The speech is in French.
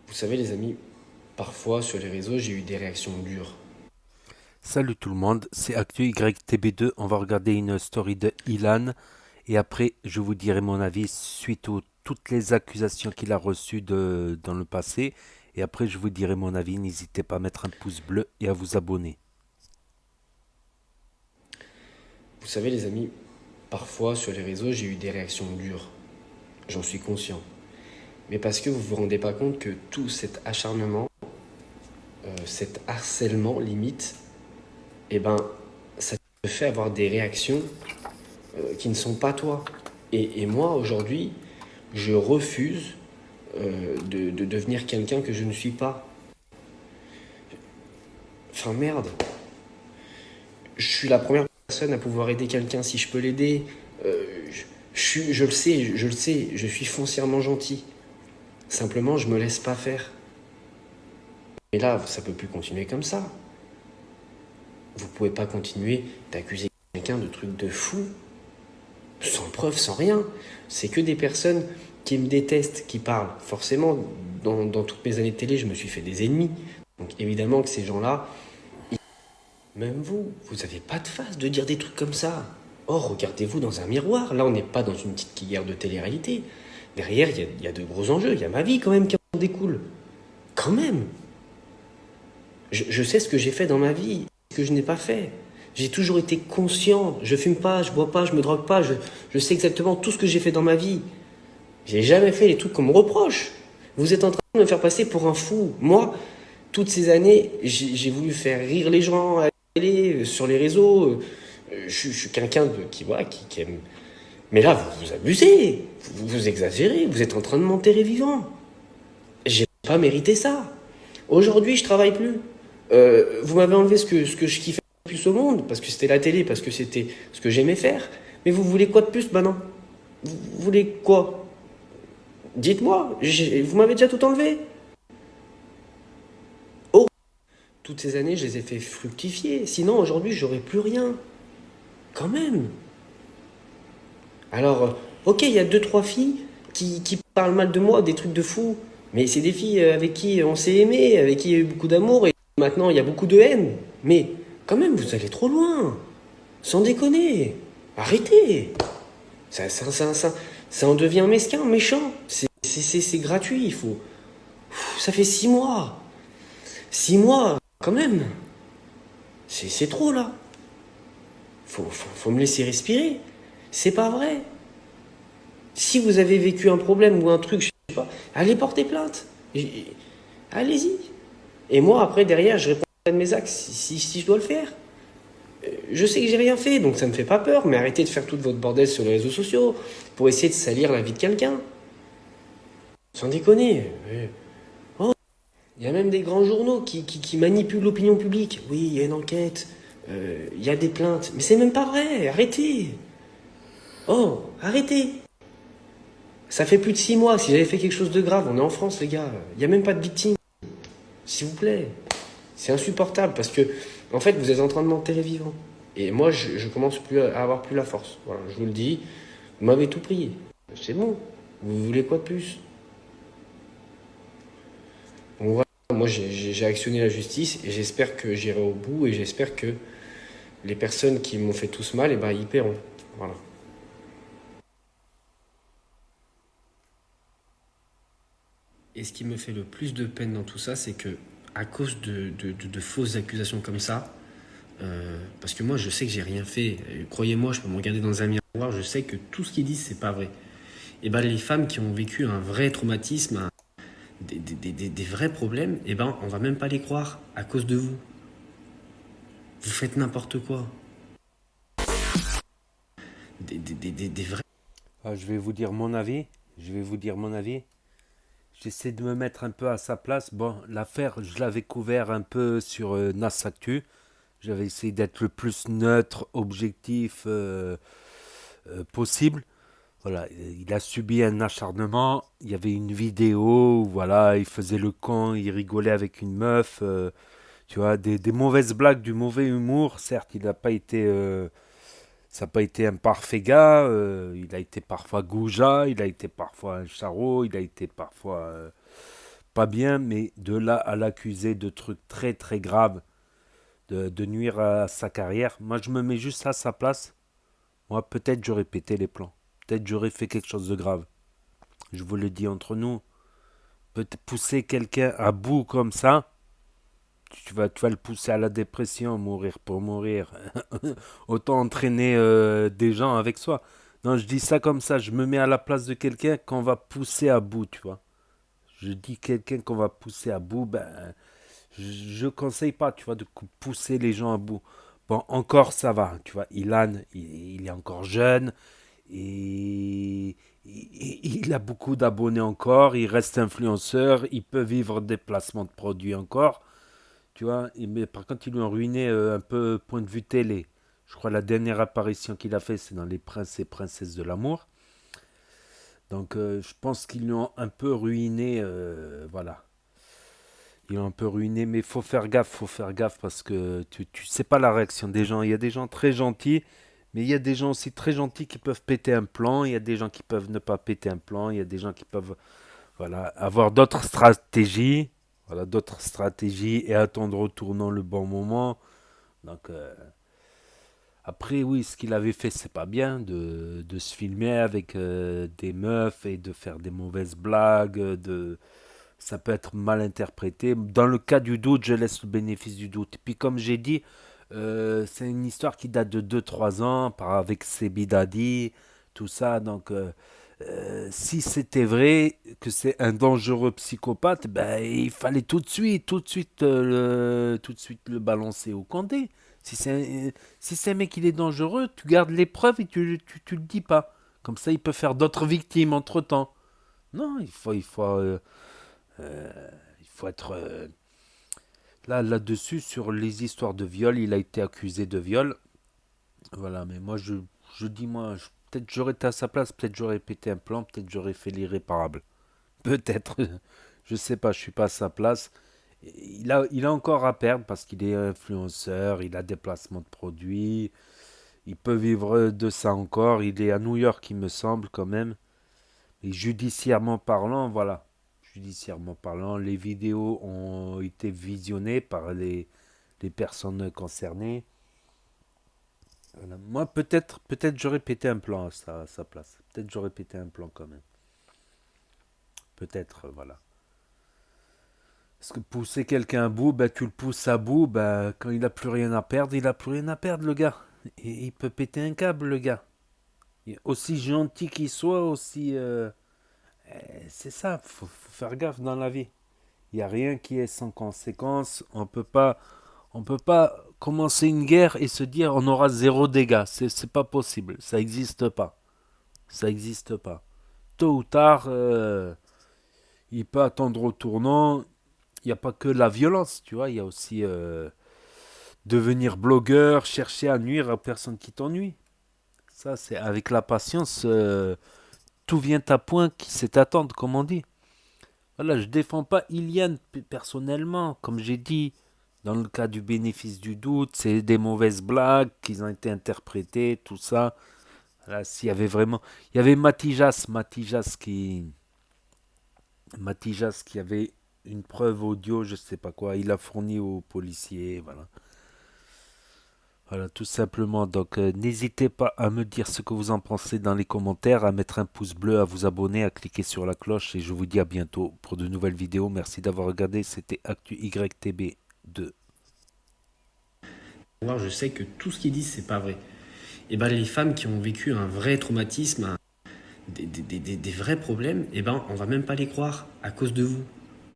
Vous savez les amis, parfois sur les réseaux j'ai eu des réactions dures. Salut tout le monde, c'est ActuYTB2. On va regarder une story de Ilan et après je vous dirai mon avis suite à toutes les accusations qu'il a reçues dans le passé. Et après je vous dirai mon avis. N'hésitez pas à mettre un pouce bleu et à vous abonner. Vous savez les amis, parfois sur les réseaux j'ai eu des réactions dures. J'en suis conscient. Mais parce que vous vous rendez pas compte que tout cet acharnement, cet harcèlement limite, eh ben ça te fait avoir des réactions qui ne sont pas toi. Et moi aujourd'hui, je refuse de devenir quelqu'un que je ne suis pas. Enfin merde, je suis la première personne à pouvoir aider quelqu'un si je peux l'aider. Euh, je le sais, je le sais, je suis foncièrement gentil. Simplement, je me laisse pas faire. Mais là, ça peut plus continuer comme ça. Vous pouvez pas continuer d'accuser quelqu'un de trucs de fou, sans preuve, sans rien. C'est que des personnes qui me détestent, qui parlent. Forcément, dans toutes mes années de télé, je me suis fait des ennemis. Donc évidemment que ces gens-là, même vous n'avez pas de face de dire des trucs comme ça. Oh, regardez-vous dans un miroir. Là, on n'est pas dans une petite guerre de télé-réalité. Derrière, il y a de gros enjeux. Il y a ma vie quand même qui en découle. Quand même. Je sais ce que j'ai fait dans ma vie, ce que je n'ai pas fait. J'ai toujours été conscient. Je fume pas, je bois pas, je me drogue pas. Je sais exactement tout ce que j'ai fait dans ma vie. J'ai jamais fait les trucs qu'on me reproche. Vous êtes en train de me faire passer pour un fou. Moi, toutes ces années, j'ai voulu faire rire les gens à la télé, sur les réseaux. Je suis quelqu'un qui, voilà, qui aime. Mais là, vous abusez. Vous exagérez. Vous êtes en train de m'enterrer vivant. J'ai pas mérité ça. Aujourd'hui, je travaille plus. Vous m'avez enlevé ce que je kiffais le plus au monde, parce que c'était la télé, parce que c'était ce que j'aimais faire. Mais vous voulez quoi de plus maintenant? Vous voulez quoi? Dites-moi. Vous m'avez déjà tout enlevé. Oh, toutes ces années, je les ai fait fructifier. Sinon, aujourd'hui, j'aurais plus rien. Quand même. Alors, ok, il y a deux, trois filles qui parlent mal de moi, des trucs de fou. Mais c'est des filles avec qui on s'est aimé, avec qui il y a eu beaucoup d'amour, et maintenant il y a beaucoup de haine. Mais quand même, vous allez trop loin. Sans déconner. Arrêtez. Ça en devient mesquin, méchant. C'est gratuit, il faut. Ça fait 6 mois. 6 mois, quand même. C'est trop là. Faut me laisser respirer. C'est pas vrai. Si vous avez vécu un problème ou un truc, je sais pas, allez porter plainte. Allez-y. Et moi, après, derrière, je réponds à mes actes si je dois le faire. Je sais que j'ai rien fait, donc ça me fait pas peur, mais arrêtez de faire tout votre bordel sur les réseaux sociaux pour essayer de salir la vie de quelqu'un. Sans déconner. Oh, il y a même des grands journaux qui manipulent l'opinion publique. Oui, il y a une enquête, il y a des plaintes, mais c'est même pas vrai. Arrêtez. Oh, arrêtez. Ça fait plus de 6 mois. Si j'avais fait quelque chose de grave, on est en France, les gars. Il n'y a même pas de victime. S'il vous plaît. C'est insupportable parce que, en fait, vous êtes en train de m'enterrer vivant. Et moi, je commence plus à avoir plus la force. Voilà, je vous le dis. Vous m'avez tout pris. C'est bon. Vous voulez quoi de plus? Donc voilà, moi, j'ai actionné la justice et j'espère que j'irai au bout et j'espère que les personnes qui m'ont fait tout ce mal, eh ben, ils paieront. Voilà. Et ce qui me fait le plus de peine dans tout ça, c'est que, à cause de fausses accusations comme ça, parce que moi, je sais que j'ai rien fait. Croyez-moi, je peux me regarder dans un miroir, je sais que tout ce qu'ils disent, c'est pas vrai. Et ben, les femmes qui ont vécu un vrai traumatisme, des vrais problèmes, et ben, on va même pas les croire à cause de vous. Vous faites n'importe quoi. Des vrais. Je vais vous dire mon avis. Je vais vous dire mon avis. J'essaie de me mettre un peu à sa place. Bon, l'affaire, je l'avais couvert un peu sur Nas Actu. J'avais essayé d'être le plus neutre, objectif possible. Voilà, il a subi un acharnement. Il y avait une vidéo où voilà, il faisait le con, il rigolait avec une meuf. Tu vois, des mauvaises blagues, du mauvais humour. Certes, il n'a pas été, ça n'a pas été un parfait gars. Il a été parfois goujat, il a été parfois un charreau, il a été parfois pas bien, mais de là à l'accuser de trucs très très graves, de nuire à sa carrière, moi je me mets juste à sa place. Moi peut-être j'aurais pété les plans. Peut-être j'aurais fait quelque chose de grave. Je vous le dis entre nous. Peut-être pousser quelqu'un à bout comme ça, tu vas le pousser à la dépression, mourir pour mourir. Autant entraîner des gens avec soi. Non, je dis ça comme ça, je me mets à la place de quelqu'un qu'on va pousser à bout, tu vois. Je dis quelqu'un qu'on va pousser à bout, ben, je conseille pas, tu vois, de pousser les gens à bout. Bon, encore ça va, tu vois. Ilan, il est encore jeune et il a beaucoup d'abonnés encore. Il reste influenceur, il peut vivre des placements de produits encore, tu vois. Mais par contre, ils lui ont ruiné un peu point de vue télé. Je crois que la dernière apparition qu'il a fait, c'est dans Les Princes et Princesses de l'amour. Donc, je pense qu'ils lui ont un peu ruiné, voilà. Ils l'ont un peu ruiné, mais faut faire gaffe parce que tu sais pas la réaction des gens. Il y a des gens très gentils, mais il y a des gens aussi très gentils qui peuvent péter un plan. Il y a des gens qui peuvent ne pas péter un plan. Il y a des gens qui peuvent, voilà, avoir d'autres stratégies, voilà, d'autres stratégies et attendre au tournant le bon moment. Donc après, oui, ce qu'il avait fait, c'est pas bien de se filmer avec des meufs et de faire des mauvaises blagues, ça peut être mal interprété. Dans le cas du doute, je laisse le bénéfice du doute. Puis comme j'ai dit, c'est une histoire qui date de 2 3 ans, avec Sebi Dadi, tout ça. Donc si c'était vrai que c'est un dangereux psychopathe, ben, il fallait tout de suite le balancer au Condé. Si c'est un mec il est dangereux, tu gardes les preuves et tu le dis pas. Comme ça, il peut faire d'autres victimes entre temps. Non, il faut être là-dessus sur les histoires de viol. Il a été accusé de viol. Voilà, mais moi je dis peut-être j'aurais été à sa place, peut-être j'aurais pété un plan, peut-être j'aurais fait l'irréparable. Peut-être, je sais pas, je suis pas à sa place. Il a encore à perdre parce qu'il est influenceur, il a des placements de produits, il peut vivre de ça encore. Il est à New York, il me semble quand même. Et judiciairement parlant, voilà. Judiciairement parlant, les vidéos ont été visionnées par les personnes concernées. Voilà. Moi, peut-être j'aurais pété un plan à sa place. Peut-être j'aurais pété un plan quand même. Peut-être, voilà. Parce que pousser quelqu'un à bout, ben, tu le pousses à bout, ben, quand il n'a plus rien à perdre, il n'a plus rien à perdre, le gars. Et il peut péter un câble, le gars. Et aussi gentil qu'il soit, aussi... c'est ça, faut faire gaffe dans la vie. Il n'y a rien qui est sans conséquence. On peut pas commencer une guerre et se dire on aura zéro dégâts. C'est pas possible. Ça n'existe pas. Ça n'existe pas. Tôt ou tard, il peut attendre au tournant. Il n'y a pas que la violence, tu vois. Il y a aussi devenir blogueur, chercher à nuire à personne qui t'ennuie. Ça, c'est avec la patience. Tout vient à point qui sait attendre, comme on dit. Voilà, je défends pas Ilian personnellement, comme j'ai dit. Dans le cas du bénéfice du doute, c'est des mauvaises blagues qui ont été interprétées, tout ça. Là, s'il y avait vraiment, il y avait Matijas qui avait une preuve audio, je sais pas quoi. Il a fourni aux policiers, voilà. Voilà, tout simplement. Donc, n'hésitez pas à me dire ce que vous en pensez dans les commentaires, à mettre un pouce bleu, à vous abonner, à cliquer sur la cloche. Et je vous dis à bientôt pour de nouvelles vidéos. Merci d'avoir regardé. C'était Actu YTB 2. Je sais que tout ce qu'ils disent, c'est pas vrai. Et ben les femmes qui ont vécu un vrai traumatisme, des vrais problèmes, et ben on va même pas les croire à cause de vous.